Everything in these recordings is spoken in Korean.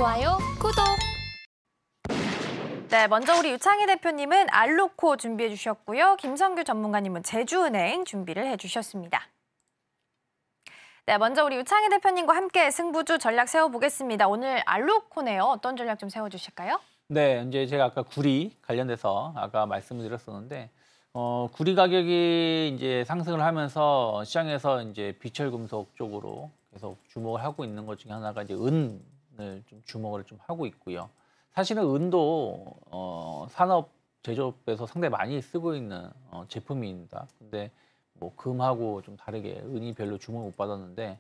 좋아요, 구독. 네, 먼저 우리 유창희 대표님은 알루코 준비해 주셨고요. 김성규 전문가님은 제주은행 준비를 해주셨습니다. 네, 먼저 우리 유창희 대표님과 함께 승부주 전략 세워보겠습니다. 오늘 알루코네요. 어떤 전략 좀 세워주실까요? 네, 이제 제가 아까 구리 관련돼서 아까 말씀을 드렸었는데, 구리 가격이 이제 상승을 하면서 시장에서 이제 비철금속 쪽으로 계속 주목을 하고 있는 것 중에 하나가 이제 은을 좀 주목을 좀 하고 있고요. 사실은 은도 산업 제조업에서 상당히 많이 쓰고 있는 제품입니다. 근데 뭐 금하고 좀 다르게 은이 별로 주목을 못 받았는데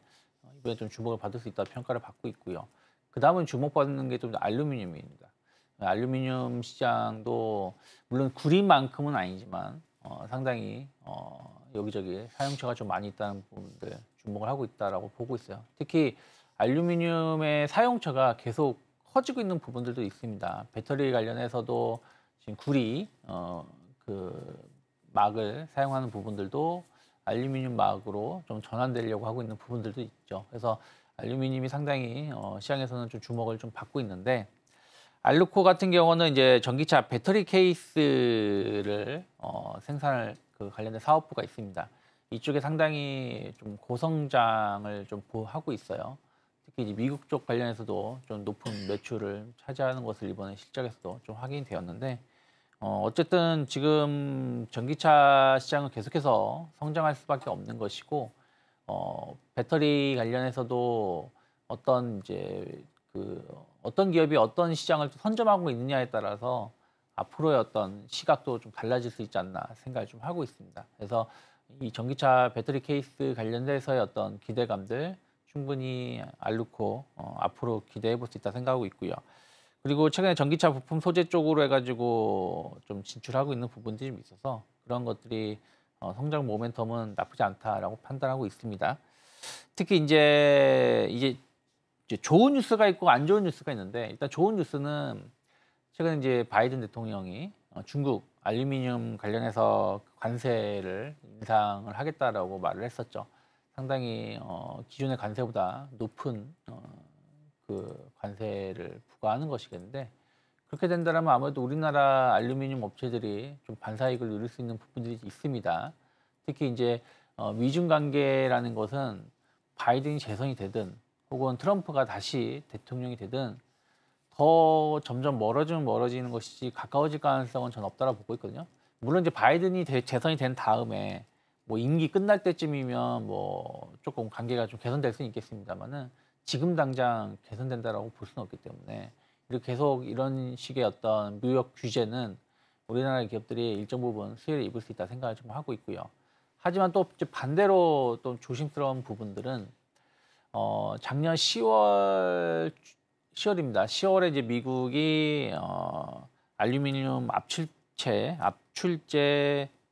이번에 좀 주목을 받을 수 있다 평가를 받고 있고요. 그 다음은 주목받는 게 좀 알루미늄입니다. 알루미늄 시장도 물론 구리만큼은 아니지만 상당히 여기저기 사용처가 좀 많이 있다는 부분들 주목을 하고 있다라고 보고 있어요. 특히 알루미늄의 사용처가 계속 커지고 있는 부분들도 있습니다. 배터리 관련해서도 지금 구리 그 막을 사용하는 부분들도 알루미늄 막으로 좀 전환되려고 하고 있는 부분들도 있죠. 그래서 알루미늄이 상당히 시장에서는 좀 주목을 좀 받고 있는데, 알루코 같은 경우는 이제 전기차 배터리 케이스를 생산할 그 관련된 사업부가 있습니다. 이쪽에 상당히 좀 고성장을 좀 하고 있어요. 특히 이제 미국 쪽 관련해서도 좀 높은 매출을 차지하는 것을 이번에 실적에서도 좀 확인이 되었는데, 어쨌든 지금 전기차 시장은 계속해서 성장할 수밖에 없는 것이고, 배터리 관련해서도 어떤 어떤 기업이 어떤 시장을 선점하고 있느냐에 따라서 앞으로의 어떤 시각도 좀 달라질 수 있지 않나 생각을 좀 하고 있습니다. 그래서 이 전기차 배터리 케이스 관련돼서의 어떤 기대감들 충분히 알루코 앞으로 기대해 볼 수 있다 생각하고 있고요. 그리고 최근에 전기차 부품 소재 쪽으로 해가지고 좀 진출하고 있는 부분들이 좀 있어서 그런 것들이 성장 모멘텀은 나쁘지 않다라고 판단하고 있습니다. 특히 이제 좋은 뉴스가 있고 안 좋은 뉴스가 있는데, 일단 좋은 뉴스는 최근 이제 바이든 대통령이 중국 알루미늄 관련해서 관세를 인상을 하겠다라고 말을 했었죠. 상당히 기존의 관세보다 높은 그 관세를 부과하는 것이겠는데, 그렇게 된다면 아무래도 우리나라 알루미늄 업체들이 좀 반사이익을 누릴 수 있는 부분들이 있습니다. 특히 이제 미중 관계라는 것은 바이든이 재선이 되든 혹은 트럼프가 다시 대통령이 되든 더 점점 멀어지면 멀어지는 것이지 가까워질 가능성은 전 없다고 보고 있거든요. 물론 이제 바이든이 재선이 된 다음에 뭐 임기 끝날 때쯤이면 뭐 조금 관계가 좀 개선될 수는 있겠습니다만은 지금 당장 개선된다라고 볼 수는 없기 때문에 이렇게 계속 이런 식의 어떤 무역 규제는 우리나라 기업들이 일정 부분 수혜를 입을 수 있다 생각을 좀 하고 있고요. 하지만 또 반대로 또 조심스러운 부분들은 작년 10월입니다. 10월에 이제 미국이 알루미늄 압출제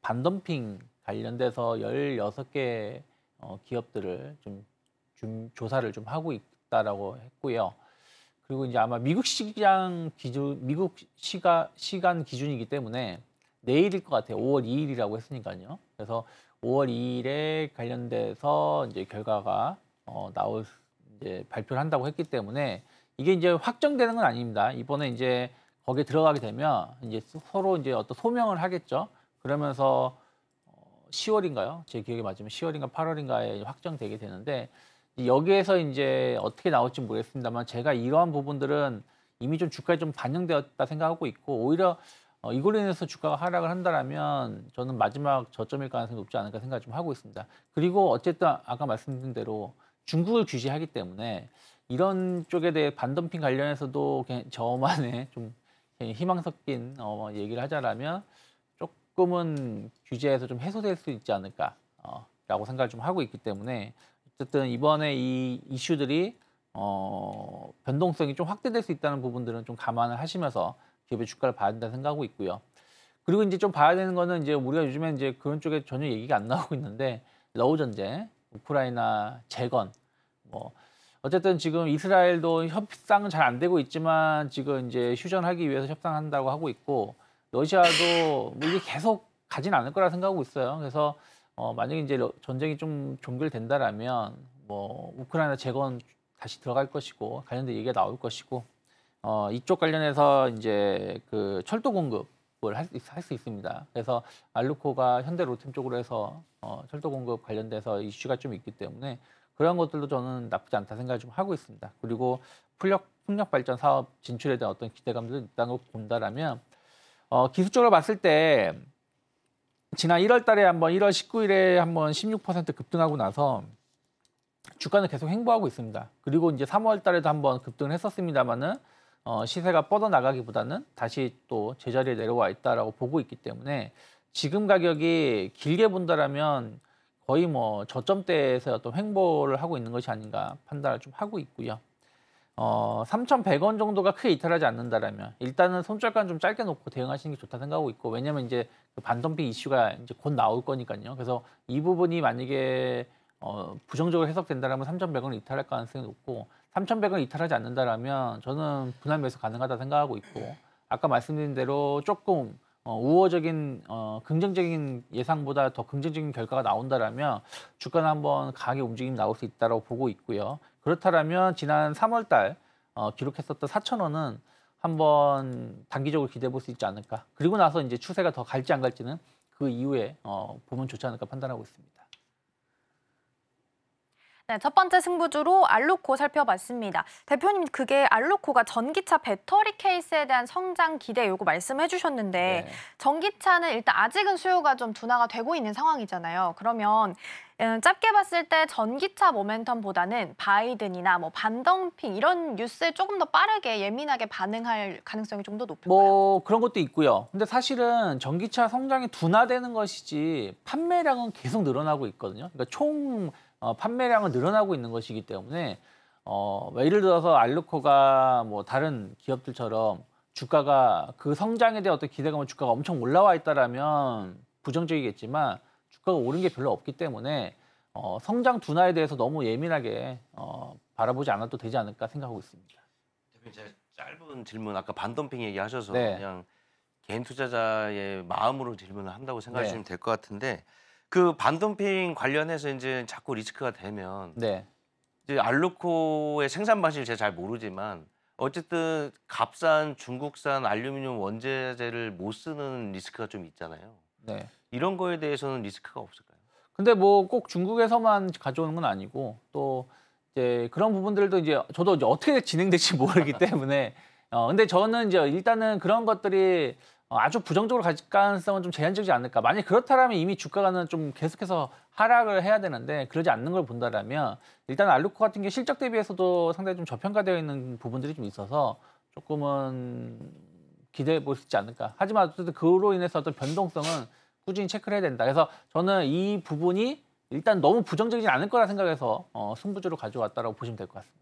반덤핑 관련돼서 16개 기업들을 좀 조사를 좀 하고 있다라고 했고요. 그리고 이제 아마 미국 시간 기준이기 때문에 내일일 것 같아요. 5월 2일이라고 했으니까요. 그래서 5월 2일에 관련돼서 이제 결과가 이제 발표를 한다고 했기 때문에 이게 이제 확정되는 건 아닙니다. 이번에 이제 거기에 들어가게 되면 이제 서로 이제 어떤 소명을 하겠죠. 그러면서 10월인가요? 제 기억에 맞으면 10월인가 8월인가에 확정되게 되는데, 여기에서 이제 어떻게 나올지 모르겠습니다만 제가 이러한 부분들은 이미 좀 주가에 좀 반영되었다 생각하고 있고, 오히려 이걸로 인해서 주가가 하락을 한다면 저는 마지막 저점일 가능성이 높지 않을까 생각을 좀 하고 있습니다. 그리고 어쨌든 아까 말씀드린 대로 중국을 규제하기 때문에 이런 쪽에 대해 반덤핑 관련해서도 저만의 좀 희망 섞인 얘기를 하자라면 조금은 규제에서 좀 해소될 수 있지 않을까 라고 생각을 좀 하고 있기 때문에, 어쨌든 이번에 이 이슈들이 변동성이 좀 확대될 수 있다는 부분들은 좀 감안을 하시면서 기업의 주가를 봐야 된다 생각하고 있고요. 그리고 이제 좀 봐야 되는 거는 이제 우리가 요즘에 이제 그런 쪽에 전혀 얘기가 안 나오고 있는데, 러우 전쟁, 우크라이나 재건, 뭐 어쨌든 지금 이스라엘도 협상은 잘 안 되고 있지만 지금 이제 휴전하기 위해서 협상한다고 하고 있고, 러시아도 뭐 이게 계속 가진 않을 거라 생각하고 있어요. 그래서 만약에 이제 전쟁이 좀 종결된다라면 뭐 우크라이나 재건 다시 들어갈 것이고 관련된 얘기가 나올 것이고, 이쪽 관련해서 이제 그 철도 공급을 할 수 있습니다. 그래서 알루코가 현대 로템 쪽으로 해서 철도 공급 관련돼서 이슈가 좀 있기 때문에 그런 것들도 저는 나쁘지 않다 생각을 좀 하고 있습니다. 그리고 풍력 발전 사업 진출에 대한 어떤 기대감도 있다는 걸 본다라면 기술적으로 봤을 때 지난 1월 달에 한번 1월 19일에 한번 16% 급등하고 나서 주가는 계속 횡보하고 있습니다. 그리고 이제 3월 달에도 한번 급등을 했었습니다만은 시세가 뻗어나가기보다는 다시 또 제자리에 내려와 있다라고 보고 있기 때문에 지금 가격이 길게 본다라면 거의 뭐 저점대에서 어떤 횡보를 하고 있는 것이 아닌가 판단을 좀 하고 있고요. 3,100원 정도가 크게 이탈하지 않는다라면 일단은 손절가는 좀 짧게 놓고 대응하시는 게 좋다 생각하고 있고, 왜냐면 이제 그 반덤핑 이슈가 이제 곧 나올 거니까요. 그래서 이 부분이 만약에 부정적으로 해석된다라면 3,100원을 이탈할 가능성이 높고, 3,100원 이탈하지 않는다라면 저는 분할 매수 가능하다 생각하고 있고, 아까 말씀드린 대로 조금 우호적인 긍정적인 예상보다 더 긍정적인 결과가 나온다라면 주가는 한번 강하게 움직임이 나올 수 있다고 보고 있고요. 그렇다면 지난 3월 달 기록했었던 4,000원은 한번 단기적으로 기대해 볼 수 있지 않을까. 그리고 나서 이제 추세가 더 갈지 안 갈지는 그 이후에 보면 좋지 않을까 판단하고 있습니다. 네, 첫 번째 승부주로 알루코 살펴봤습니다. 대표님, 그게 알루코가 전기차 배터리 케이스에 대한 성장 기대 요거 말씀해 주셨는데 네. 전기차는 일단 아직은 수요가 좀 둔화가 되고 있는 상황이잖아요. 그러면 짧게 봤을 때 전기차 모멘텀보다는 바이든이나 뭐 반덤핑 이런 뉴스에 조금 더 빠르게 예민하게 반응할 가능성이 좀 더 높을까요? 뭐 그런 것도 있고요. 근데 사실은 전기차 성장이 둔화되는 것이지 판매량은 계속 늘어나고 있거든요. 그러니까 총 판매량은 늘어나고 있는 것이기 때문에 예를 들어서 알루코가 뭐 다른 기업들처럼 주가가 그 성장에 대한 어떤 기대감을 주가가 엄청 올라와 있다라면 부정적이겠지만 주가가 오른 게 별로 없기 때문에 성장 둔화에 대해서 너무 예민하게 바라보지 않아도 되지 않을까 생각하고 있습니다. 대표님, 제가 짧은 질문, 아까 반덤핑 얘기하셔서 네. 그냥 개인 투자자의 마음으로 질문을 한다고 생각하시면 네. 될 것 같은데, 그 반덤핑 관련해서 이제 자꾸 리스크가 되면 네. 이제 알루코의 생산 방식을 제가 잘 모르지만 어쨌든 값싼 중국산 알루미늄 원재재를 못 쓰는 리스크가 좀 있잖아요. 네. 이런 거에 대해서는 리스크가 없을까요? 근데 뭐 꼭 중국에서만 가져오는 건 아니고 또 이제 그런 부분들도 이제 저도 이제 어떻게 진행될지 모르기 때문에 근데 저는 이제 일단은 그런 것들이 아주 부정적으로 갈 가능성은 좀 제한적이지 않을까. 만약 그렇다라면 이미 주가는 좀 계속해서 하락을 해야 되는데 그러지 않는 걸 본다라면 일단 알루코 같은 게 실적 대비해서도 상당히 좀 저평가되어 있는 부분들이 좀 있어서 조금은 기대해 볼 수 있지 않을까. 하지만 어쨌든 그로 인해서 어떤 변동성은 꾸준히 체크를 해야 된다. 그래서 저는 이 부분이 일단 너무 부정적이지 않을 거라 생각해서 승부주로 가져왔다라고 보시면 될 것 같습니다.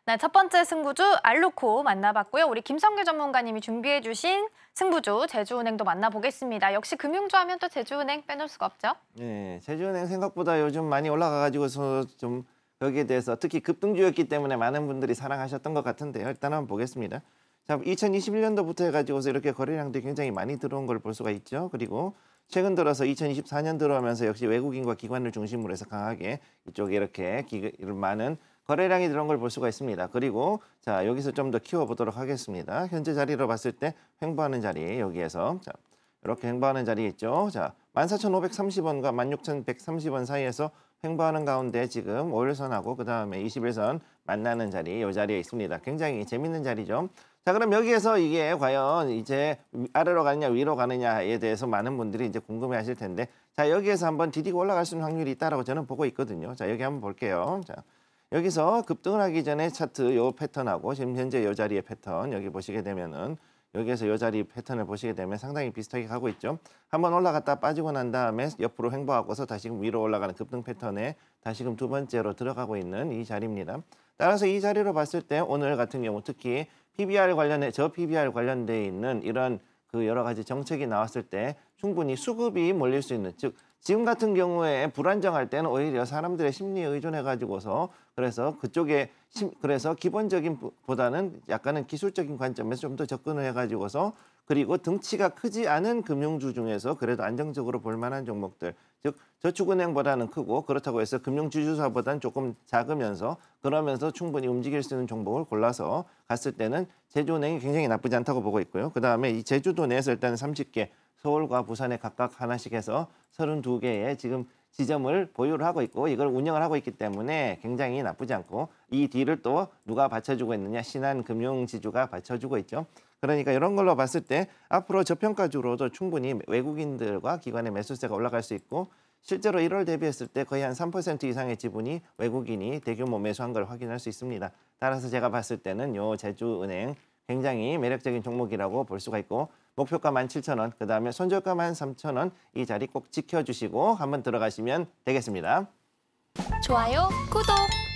네, 첫 번째 승부주 알루코 만나봤고요. 우리 김성규 전문가님이 준비해 주신 승부주 제주은행도 만나보겠습니다. 역시 금융주 하면 또 제주은행 빼놓을 수가 없죠. 네, 제주은행 생각보다 요즘 많이 올라가가지고서 좀 여기에 대해서 특히 급등주였기 때문에 많은 분들이 사랑하셨던 것 같은데요. 일단 한번 보겠습니다. 자, 2021년도부터 해가지고서 이렇게 거래량들이 굉장히 많이 들어온 걸 볼 수가 있죠. 그리고 최근 들어서 2024년 들어오면서 역시 외국인과 기관을 중심으로 해서 강하게 이쪽에 이렇게 많은 거래량이 들어온 걸 볼 수가 있습니다. 그리고 자, 여기서 좀 더 키워보도록 하겠습니다. 현재 자리로 봤을 때 횡보하는 자리, 여기에서 자, 이렇게 횡보하는 자리 있죠. 자, 14,530원과 16,130원 사이에서 횡보하는 가운데 지금 5일선하고 그다음에 21선 만나는 자리, 이 자리에 있습니다. 굉장히 재밌는 자리죠. 자, 그럼 여기에서 이게 과연 이제 아래로 가느냐 위로 가느냐에 대해서 많은 분들이 이제 궁금해하실 텐데, 자, 여기에서 한번 디디고 올라갈 수 있는 확률이 있다라고 저는 보고 있거든요. 자, 여기 한번 볼게요. 자, 여기서 급등을 하기 전에 차트 요 패턴하고 지금 현재 요 자리의 패턴 여기 보시게 되면은 여기에서 요 자리 패턴을 보시게 되면 상당히 비슷하게 가고 있죠. 한번 올라갔다 빠지고 난 다음에 옆으로 횡보하고서 다시금 위로 올라가는 급등 패턴에 다시금 두 번째로 들어가고 있는 이 자리입니다. 따라서 이 자리로 봤을 때 오늘 같은 경우 특히 PBR 관련해 PBR 관련돼 있는 이런 그 여러 가지 정책이 나왔을 때 충분히 수급이 몰릴 수 있는, 즉 지금 같은 경우에 불안정할 때는 오히려 사람들의 심리에 의존해 가지고서 그래서 그쪽에 그래서 기본적인 보다는 약간은 기술적인 관점에서 좀 더 접근을 해 가지고서 그리고 등치가 크지 않은 금융주 중에서 그래도 안정적으로 볼 만한 종목들, 즉 저축은행보다는 크고 그렇다고 해서 금융지주사보다는 조금 작으면서 그러면서 충분히 움직일 수 있는 종목을 골라서 갔을 때는 제주은행이 굉장히 나쁘지 않다고 보고 있고요. 그다음에 이 제주도 내에서 일단 30개, 서울과 부산에 각각 하나씩 해서 32개의 지금 지점을 보유를 하고 있고 이걸 운영을 하고 있기 때문에 굉장히 나쁘지 않고 이 뒤를 또 누가 받쳐주고 있느냐? 신한금융지주가 받쳐주고 있죠. 그러니까 이런 걸로 봤을 때 앞으로 저평가주로도 충분히 외국인들과 기관의 매수세가 올라갈 수 있고 실제로 1월 대비했을 때 거의 한 3% 이상의 지분이 외국인이 대규모 매수한 걸 확인할 수 있습니다. 따라서 제가 봤을 때는 요 제주은행 굉장히 매력적인 종목이라고 볼 수가 있고 목표가 17,000원, 그다음에 손절가 13,000원 이 자리 꼭 지켜주시고 한번 들어가시면 되겠습니다. 좋아요, 구독!